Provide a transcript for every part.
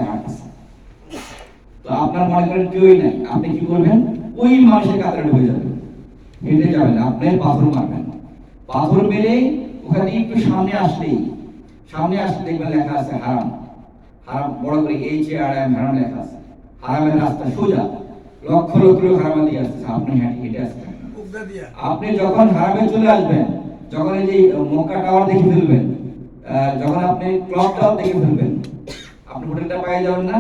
হাঁটতেছে, তো আপনার মনে করেন কেউই নাই, আপনি কি করবেন? ওই মানুষের কাতারে ঢুকে যাবেন, হেঁটে যাবেন, আপনি পাথর মারবেন, পাথর মেরে ওখানে একটু সামনে আসলেই দেখবেন লেখা আছে হারাম। হারাম বড় করে HARAM হারাম লেখা আছে। হারামের রাস্তা সোজা, লক্ষ লক্ষ লোক হারামে দিয়ে আসছে, আপনি হেঁটে আসছেন। আপনি যখন হারামে চলে আসবেন, যখন এই যে মক্কা টাওয়ার দেখে ফেলবেন, যখন আপনি ক্লক টাওয়ার দেখে ফেলবেন, আপনি হোটেলটা পেয়ে যাবেন না?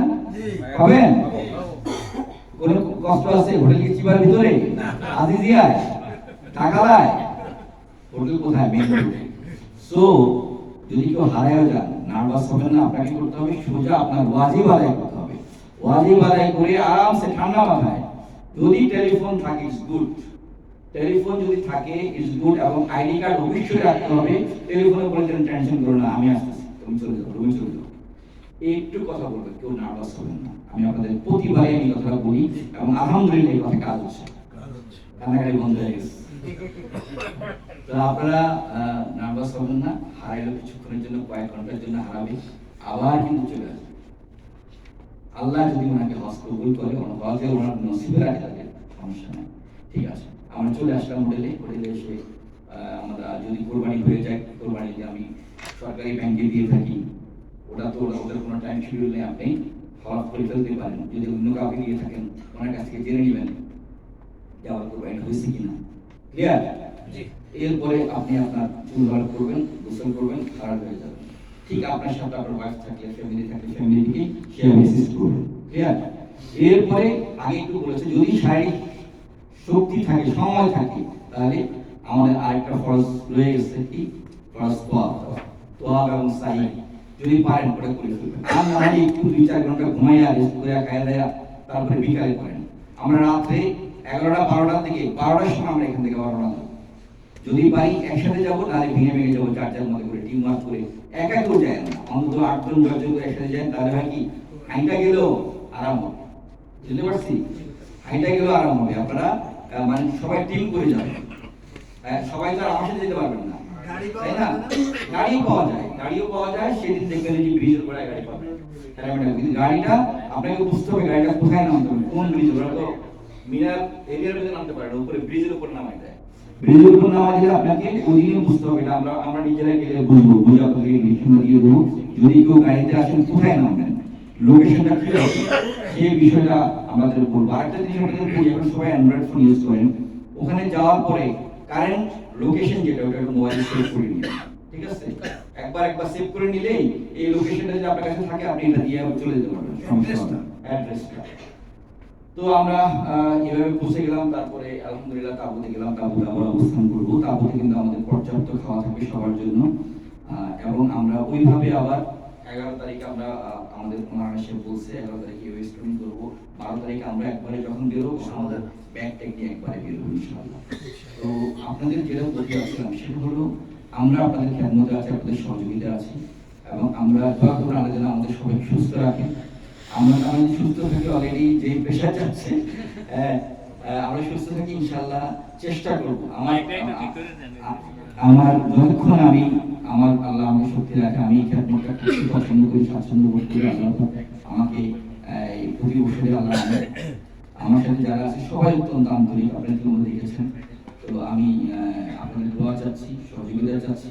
পাবেন? কোনো কষ্ট আছে হোটেল কি চিবার ভিতরে? আজিজিয়ায়, ঢাকালায়, হোটেল কোথায়? মেন রোডে। সো যদি কেউ হারায় যান, নার্ভাস হবেন না, আপনাকে করতে হবে সোজা আপনার ওয়াজিব আদায় করতে হবে। ওয়াজিব আদায় করে আরামসে ঠান্ডা মাথায়, যদি টেলিফোন থাকে ইজ গুড, টেলিফোন যদি থাকে ইজ গুড, এবং আইডি কার্ড অবশ্যই রাখতে হবে। টেলিফোনে বলে দেন টেনশন করো না, আমি আসতেছি, তুমি চলে যাও, তুমি চলে যাও, একটু কথা বলবেন, কেউ নার্ভাস হবেন না। আমি আপনাদের প্রতিবারে এই কথাটা বলি, এবং আলহামদুলিল্লাহ এই কথা কাজ হচ্ছে, কান্নাকাটি বন্ধ হয়ে গেছে। তো আপনারা নার্ভাস হবেন না, হারাইলো কিছুক্ষণের জন্য, কয়েক ঘন্টার জন্য হারাবে, আবার কিন্তু চলে আসবে। আল্লাহ যদি ওনাকে হজ কবুল করে, হজে ওনার নসিবে রাখে, তাদের সমস্যা নেই, ঠিক আছে। আমরা চলে আসলাম হোটেলে এসে আমরা যদি কোরবানি হয়ে যায়, কোরবানি যে আমি সরকারি ব্যাংকে দিয়ে থাকি, ওটা তো ওদের কোনো টাইম শিডিউল নেই, আপনি হজ করে ফেলতে পারেন। যদি অন্য কাউকে দিয়ে থাকেন, ওনার কাছ থেকে জেনে নেবেন যে আমার কোরবানি হয়েছে কিনা, ক্লিয়ার? এরপরে আপনি আপনার চুল ভালো করবেন, গোসল করবেন, খারাপ হয়ে যাবেন। ঠিক আপনার সাথে আপনার ওয়াইফ থাকলে, ফ্যামিলি থাকলে ফ্যামিলিকে শেয়ার অ্যাসিস্ট করবেন, ক্লিয়ার? এরপরে আগে একটু বলেছে, যদি শারীরিক শক্তি থাকে, সময় থাকে, তাহলে আমাদের আরেকটা ফরজ রয়ে গেছে, কি ফরজ? তোয়াব এবং সাই, যদি পারেন করে ফেলবেন। আর না হলে একটু 2-4 ঘন্টা ঘুমাইয়া রেস্ট করে খাইয়া দেয়া, তারপরে বিকালে করেন। আমরা রাত্রে 11টা-12টার দিকে, 12টার সময় আমরা এখান থেকে রওনা দেব। যদি পারি একসাথে যাবো, তাহলে ভেঙে যাবো, 4-4 মতো করে টিম ওয়ার্ক করে। একা কেউ যায় না, অন্তত 8জন 10জন করে একসাথে যায়, তাহলে হয় কি হাইটা গেলেও আরাম হবে, বুঝতে পারছি? হাইটা গেলেও আরাম হবে। আপনারা মানে সবাই টিম করে যাবেন, সবাই তো আর আমার সাথে যেতে পারবেন না, তাই না? গাড়িও পাওয়া যায়, সেদিন দেখবেন যে ব্রিজের উপরে গাড়ি পাবেন, কিন্তু গাড়িটা আপনাকে বুঝতে হবে গাড়িটা কোথায় নামতে হবে, কোন ব্রিজ। ওরা তো মিনার এরিয়ার মধ্যে নামতে পারে না, উপরে ব্রিজের উপর নামাই দেয়। ব্রিজের উপর নামাই দিলে আপনাকে ওইদিকে বুঝতে হবে, এটা আমরা নিজেরাই গেলে বুঝবো, বুঝে আপনাকে ডিরেকশন দিয়ে দেবো। যদি কেউ গাড়িতে আসেন, কোথায় নামবেন, লোকেশনটা কি হবে, সেই বিষয়টা আমাদের বলবো। আরেকটা জিনিস আমাদের বলি, এখন সবাই অ্যান্ড্রয়েড ফোন ইউজ করেন, ওখানে যাওয়ার পরে কারেন্ট লোকেশন যেটা, ওটা মোবাইলে সেভ করে নিন, ঠিক আছে? একবার সেভ করে নিলেই এই লোকেশনটা যদি আপনার কাছে থাকে, আপনি এটা দিয়ে চলে যেতে পারবেন, সমস্যা হবে না, অ্যাড্রেসটা। তো আমরা এভাবে পৌঁছে গেলাম, তারপরে আলহামদুলিল্লাহ তাঁবুতে গেলাম, তাঁবুতে আমরা অবস্থান করবো। তাঁবুতে কিন্তু আমাদের পর্যাপ্ত খাওয়া থাকবে সবার জন্য, এবং আমরা ওইভাবে আবার 11 তারিখে আমরা আমাদের ওনারা এসে বলছে 11 তারিখে ওয়েস্টর্ন করবো, 12 তারিখে আমরা একবারে যখন বেরোবো আমাদের ব্যাগ ট্যাগ নিয়ে একবারে বেরোবো ইনশাআল্লাহ। তো আপনাদের যেটা বলতে আসলাম সেটা হলো, আমরা আপনাদের খেদমতে আছি, আপনাদের সহযোগিতা আছি, এবং আমরা দোয়া করবো আল্লাহ যেন আমাদের সবাইকে সুস্থ রাখেন। আমরা সুস্থ থাকি, অলরেডি যে প্রেশার যাচ্ছে, আমরা সুস্থ থাকি ইনশাআল্লাহ, চেষ্টা করবো। আমার যতক্ষণ আমি আমার আল্লাহ আমাকে শক্তি রাখে, আমি খেদমতটা করতে পছন্দ করি, স্বাচ্ছন্দ্য বোধ করি। আল্লাহ আমাকে প্রতি বছরে আল্লাহ আমার সাথে যারা আছে সবাই অত্যন্ত আন্তরিক, আপনাদের মধ্যে দেখেছেন। তো আমি আপনাদের দোয়া চাচ্ছি, সহযোগিতা চাচ্ছি,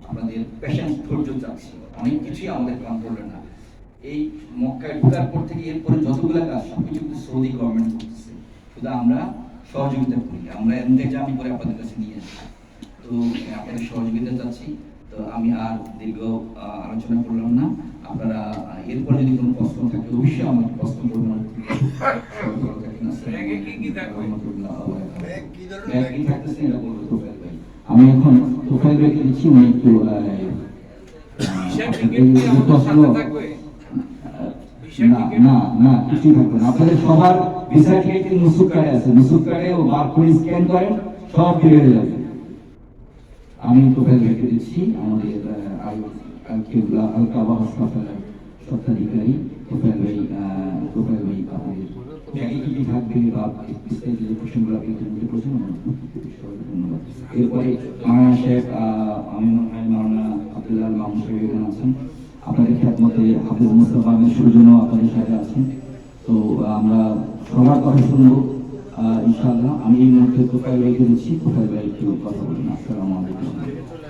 আপনাদের প্যাশন, ধৈর্য চাচ্ছি। অনেক কিছুই আমাদের কন্ট্রোলে না। এই মক্কায় ঢোকার পর থেকে এরপরে যতগুলো কাজ সবকিছু কিন্তু সৌদি গভর্নমেন্ট করতেছে, শুধু আমরা সহযোগিতা করি, আমরা ইন্তেজাম করে আপনাদের কাছে নিয়ে আসি। তো আপনাদের সহযোগিতা চাচ্ছি। তো আমি আর দীর্ঘ আলোচনা করলাম না, আপনারা এরপর যদি কোনো প্রশ্ন থাকে অবশ্যই আমাকে প্রশ্ন করবেন। আমি এখন তোফায়েল ভাইকে দিচ্ছি, উনি একটু না কিছুই থাকবে না, আপনাদের সবার ভিসা টিকেট নুসুক কার্ডে আছে, নুসুক কার্ডে ও বারকোড স্ক্যান করেন, সব বের হয়ে যাবে। আমি তোফায়েল ভাইকে দিচ্ছি, আমাদের আল-কাবা হাসপাতালের স্বত্বাধিকারী তোফায়েল ভাই। আপনাদের ব্যাগে কি থাকবে বা বিস্তারিত যে কোশ্চেনগুলো আপনি মধ্যে প্রশ্ন, ধন্যবাদ। এরপরে মাওলানা শেখ, আমি মনে হয় মাওলানা আব্দুল্লাহ মামুন সাহেব এখানে আছেন, আপনাদের খেদমতে হাফিজ মুস্তাফা আহমেদ সুজন আপনাদের সাথে আছেন। তো আমরা সবার কথা শুনবো ইনশাআল্লাহ। আমি এই মুহূর্তে কোথায় রেখে দিচ্ছি, কোথায় একটু কথা বলুন। আসসালামু আলাইকুম।